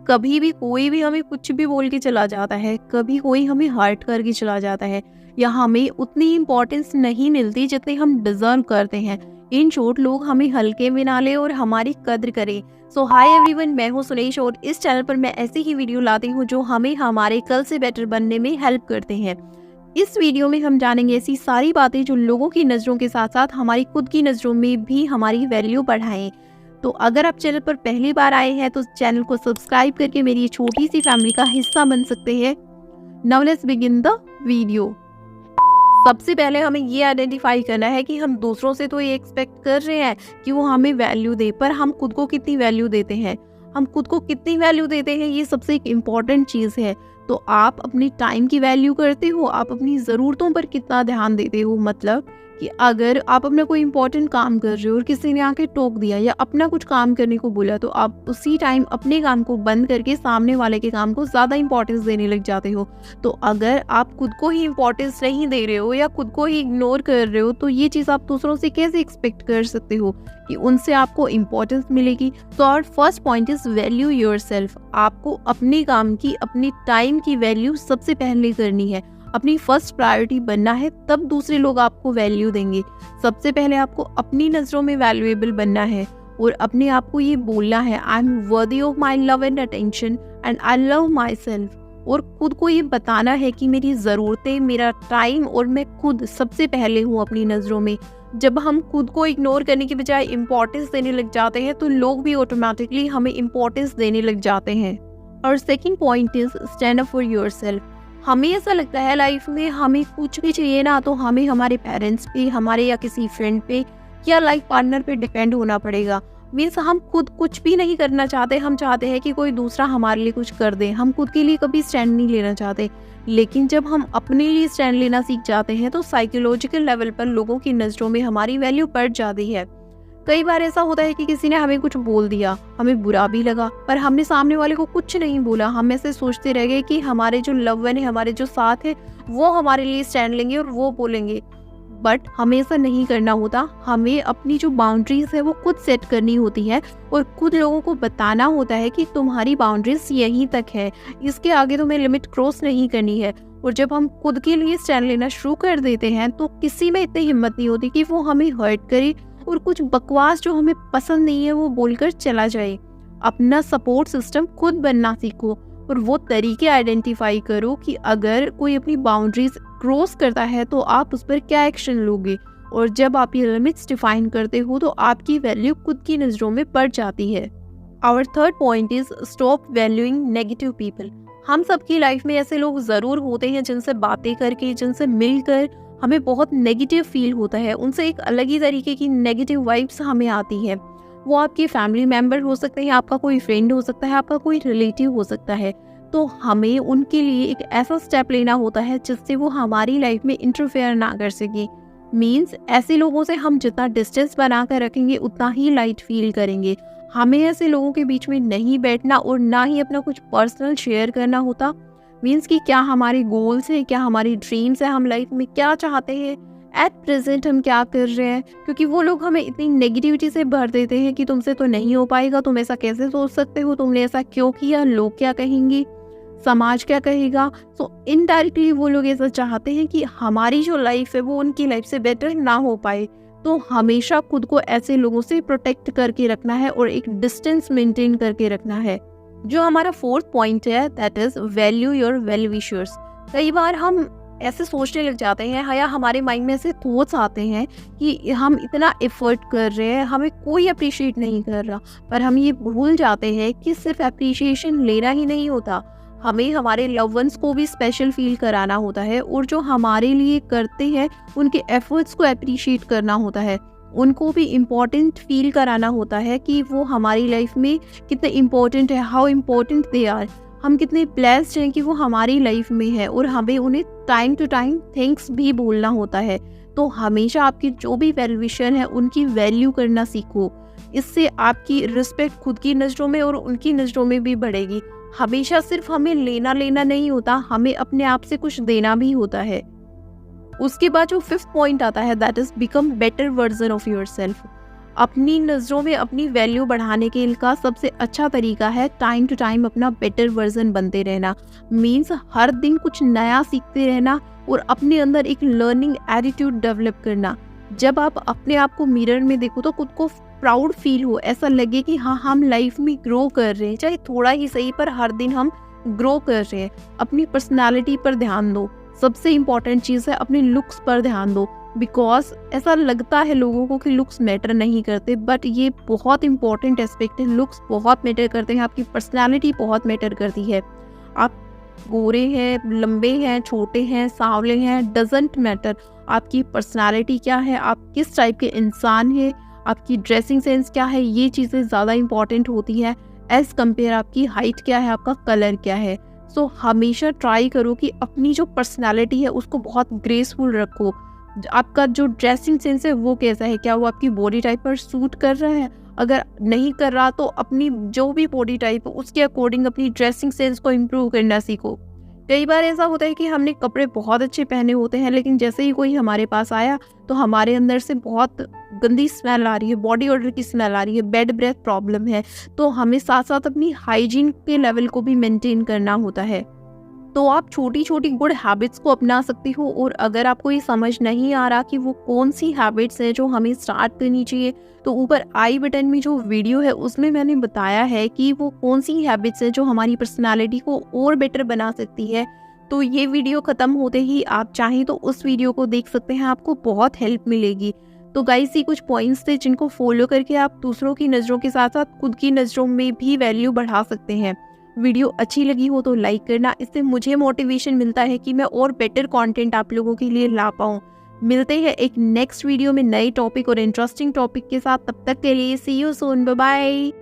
कभी भी कोई भी हमें कुछ भी बोल के चला जाता है, कभी कोई हमें हर्ट करके चला जाता है, या हमें उतनी इम्पोर्टेंस नहीं मिलती जितनी हम डिजर्व करते हैं। इन शॉर्ट, लोग हमें हल्के में ना ले और हमारी कद्र करें। सो हाय एवरीवन, मैं हूँ सुनेश और इस चैनल पर मैं ऐसी ही वीडियो लाती हूँ जो हमें हमारे कल से बेटर बनने में हेल्प करते हैं। इस वीडियो में हम जानेंगे ऐसी सारी बातें जो लोगों की नज़रों के साथ साथ हमारी खुद की नज़रों में भी हमारी वैल्यू बढ़ाएं। तो अगर आप चैनल पर पहली बार आए हैं तो चैनल को सब्सक्राइब करके मेरी छोटी सी फैमिली का हिस्सा बन सकते हैं। Now let's begin the video. सबसे पहले हमें ये आइडेंटिफाई करना है कि हम दूसरों से तो ये एक्सपेक्ट कर रहे हैं कि वो हमें वैल्यू दे, पर हम खुद को कितनी वैल्यू देते हैं। हम खुद को कितनी वैल्यू देते हैं, ये सबसे एक इम्पॉर्टेंट चीज़ है। तो आप अपनी टाइम की वैल्यू करते हो, आप अपनी ज़रूरतों पर कितना ध्यान देते हो। मतलब कि अगर आप अपना कोई इंपॉर्टेंट काम कर रहे हो और किसी ने आके टोक दिया या अपना कुछ काम करने को बोला, तो आप उसी टाइम अपने काम को बंद करके सामने वाले के काम को ज़्यादा इंपॉर्टेंस देने लग जाते हो। तो अगर आप खुद को ही इंपॉर्टेंस नहीं दे रहे हो या खुद को ही इग्नोर कर रहे हो, तो ये चीज़ आप दूसरों से कैसे एक्सपेक्ट कर सकते हो कि उनसे आपको इम्पोर्टेंस मिलेगी। तो और first point is value yourself. आपको अपने काम की, अपनी टाइम की वैल्यू सबसे पहले करनी है, अपनी फर्स्ट प्रायोरिटी बनना है, तब दूसरे लोग आपको वैल्यू देंगे। सबसे पहले आपको अपनी नज़रों में वैल्यूएबल बनना है और अपने आप को ये बोलना है, I am worthy of my love and attention and I love my self. और खुद को ये बताना है कि मेरी ज़रूरतें, मेरा टाइम और मैं खुद सबसे पहले हूँ अपनी नज़रों में। जब हम खुद को इग्नोर करने की बजाय इम्पोर्टेंस देने लग जाते हैं तो लोग भी ऑटोमेटिकली हमें इम्पोर्टेंस देने लग जाते हैं। और second point is stand up for yourself. हमें ऐसा लगता है लाइफ में हमें कुछ भी चाहिए ना तो हमें हमारे पेरेंट्स पे, हमारे या किसी फ्रेंड पे या लाइफ पार्टनर पे डिपेंड होना पड़ेगा। मीन्स हम खुद कुछ भी नहीं करना चाहते, हम चाहते हैं कि कोई दूसरा हमारे लिए कुछ कर दे। हम खुद के लिए कभी स्टैंड नहीं लेना चाहते। लेकिन जब हम अपने लिए स्टैंड लेना सीख जाते हैं तो साइकोलॉजिकल लेवल पर लोगों की नज़रों में हमारी वैल्यू बढ़ जाती है। कई बार ऐसा होता है कि किसी ने हमें कुछ बोल दिया, हमें बुरा भी लगा, पर हमने सामने वाले को कुछ नहीं बोला। हम ऐसे सोचते रह गए कि हमारे जो लव वन है, हमारे जो साथ है, वो हमारे लिए स्टैंड लेंगे और वो बोलेंगे। बट हमें ऐसा नहीं करना होता। हमें अपनी जो बाउंड्रीज है वो खुद सेट करनी होती है और खुद लोगों को बताना होता है कि तुम्हारी बाउंड्रीज यहीं तक है, इसके आगे तुम्हें लिमिट क्रॉस नहीं करनी है। और जब हम खुद के लिए स्टैंड लेना शुरू कर देते हैं तो किसी में इतनी हिम्मत नहीं होती कि वो हमें हर्ट करे और कुछ बकवास जो हमें पसंद नहीं है वो बोलकर चला जाए। अपना सपोर्ट सिस्टम खुद बनना सीखो और वो तरीके आइडेंटिफाई करो कि अगर कोई अपनी बाउंड्रीज क्रॉस करता है तो आप उस पर क्या एक्शन लोगे। और जब आप ये लिमिट्स डिफाइन करते हो तो आपकी वैल्यू खुद की नज़रों में बढ़ जाती है। Our third point is stop valuing negative people. हम सबकी लाइफ में ऐसे लोग ज़रूर होते हैं जिनसे बातें करके, जिनसे मिलकर हमें बहुत नेगेटिव फील होता है। उनसे एक अलग ही तरीके की नेगेटिव वाइब्स हमें आती है। वो आपके फैमिली मेम्बर हो सकते हैं, आपका कोई फ्रेंड हो सकता है, आपका कोई रिलेटिव हो सकता है। तो हमें उनके लिए एक ऐसा स्टेप लेना होता है जिससे वो हमारी लाइफ में इंटरफेयर ना कर सके। मीन्स ऐसे लोगों से हम जितना डिस्टेंस बना कर रखेंगे उतना ही लाइट फील करेंगे। हमें ऐसे लोगों के बीच में नहीं बैठना और ना ही अपना कुछ पर्सनल शेयर करना होता। मीन्स कि क्या हमारे गोल्स हैं, क्या हमारी ड्रीम्स हैं, हम लाइफ में क्या चाहते हैं, एट प्रेजेंट हम क्या कर रहे हैं। क्योंकि वो लोग हमें इतनी नेगेटिविटी से भर देते हैं कि तुमसे तो नहीं हो पाएगा, तुम ऐसा कैसे सोच सकते हो, तुमने ऐसा क्यों किया, लोग क्या कहेंगे, समाज क्या कहेगा। सो इनडायरेक्टली वो लोग ऐसा चाहते हैं कि हमारी जो लाइफ है वो उनकी लाइफ से बेटर ना हो पाए। तो हमेशा खुद को ऐसे लोगों से प्रोटेक्ट करके रखना है और एक डिस्टेंस मेंटेन करके रखना है। जो हमारा फोर्थ पॉइंट है that is value your well wishers. कई बार हम ऐसे सोचने लग जाते हैं या हमारे माइंड में ऐसे थॉट्स आते हैं कि हम इतना एफर्ट कर रहे हैं, हमें कोई अप्रिशिएट नहीं कर रहा, पर हम ये भूल जाते हैं कि सिर्फ अप्रिशिएशन लेना ही नहीं होता, हमें हमारे लव वंस को भी स्पेशल फील कराना होता है और जो हमारे लिए करते हैं उनके एफर्ट्स को अप्रिशिएट करना होता है। उनको भी इम्पोर्टेंट फील कराना होता है कि वो हमारी लाइफ में कितने इम्पोर्टेंट है, हाउ इम्पोर्टेंट दे आर। हम कितने ब्लेस्ड हैं कि वो हमारी लाइफ में है और हमें उन्हें टाइम टू टाइम थैंक्स भी बोलना होता है। तो हमेशा आपकी जो भी वेल विशर है उनकी वैल्यू करना सीखो। इससे आपकी रिस्पेक्ट खुद की नज़रों में और उनकी नज़रों में भी बढ़ेगी। हमेशा सिर्फ हमें लेना नहीं होता, हमें अपने आप से कुछ देना भी होता है। उसके बाद जो फिफ्थ पॉइंट आता है that is become better version of yourself. अपनी नज़रों में अपनी वैल्यू बढ़ाने के का सबसे अच्छा तरीका है टाइम टू टाइम अपना बेटर वर्जन बनते रहना। मीन्स हर दिन कुछ नया सीखते रहना और अपने अंदर एक लर्निंग एटीट्यूड डेवलप करना। जब आप अपने आप को मिरर में देखो तो खुद को प्राउड फील हो, ऐसा लगे कि हाँ हम लाइफ में ग्रो कर रहे हैं, चाहे थोड़ा ही सही पर हर दिन हम ग्रो कर रहे हैं। अपनी पर्सनालिटी पर ध्यान दो। सबसे इम्पॉर्टेंट चीज़ है अपने लुक्स पर ध्यान दो। बिकॉज ऐसा लगता है लोगों को कि लुक्स मैटर नहीं करते, बट ये बहुत इंपॉर्टेंट एस्पेक्ट है। लुक्स बहुत मैटर करते हैं, आपकी पर्सनालिटी बहुत मैटर करती है। आप गोरे हैं, लंबे हैं, छोटे हैं, सांवले हैं, डजेंट मैटर। आपकी पर्सनालिटी क्या है, आप किस टाइप के इंसान हैं, आपकी ड्रेसिंग सेंस क्या है, ये चीज़ें ज़्यादा इंपॉर्टेंट होती है एज़ कम्पेयर आपकी हाइट क्या है, आपका कलर क्या है। सो हमेशा ट्राई करो कि अपनी जो पर्सनालिटी है उसको बहुत ग्रेसफुल रखो। आपका जो ड्रेसिंग सेंस है वो कैसा है, क्या वो आपकी बॉडी टाइप पर सूट कर रहा है? अगर नहीं कर रहा तो अपनी जो भी बॉडी टाइप है उसके अकॉर्डिंग अपनी ड्रेसिंग सेंस को इम्प्रूव करना सीखो। कई बार ऐसा होता है कि हमने कपड़े बहुत अच्छे पहने होते हैं, लेकिन जैसे ही कोई हमारे पास आया तो हमारे अंदर से बहुत गंदी स्मेल आ रही है, बॉडी ऑर्डर की स्मेल आ रही है, बैड ब्रेथ प्रॉब्लम है। तो हमें साथ साथ अपनी हाइजीन के लेवल को भी मेंटेन करना होता है। तो आप छोटी छोटी गुड हैबिट्स को अपना सकती हो। और अगर आपको ये समझ नहीं आ रहा कि वो कौन सी हैबिट्स है जो हमें स्टार्ट करनी चाहिए, तो ऊपर आई बटन में जो वीडियो है उसमें मैंने बताया है कि वो कौन सी हैबिट्स है जो हमारी पर्सनालिटी को और बेटर बना सकती है। तो ये वीडियो ख़त्म होते ही आप चाहें तो उस वीडियो को देख सकते हैं, आपको बहुत हेल्प मिलेगी। तो गाइस ये कुछ पॉइंट्स थे जिनको फॉलो करके आप दूसरों की नज़रों के साथ साथ खुद की नज़रों में भी वैल्यू बढ़ा सकते हैं। वीडियो अच्छी लगी हो तो लाइक करना, इससे मुझे मोटिवेशन मिलता है कि मैं और बेटर कंटेंट आप लोगों के लिए ला पाऊँ। मिलते हैं एक नेक्स्ट वीडियो में नए टॉपिक और इंटरेस्टिंग टॉपिक के साथ। तब तक के लिए सी यू सून, बाय बाय।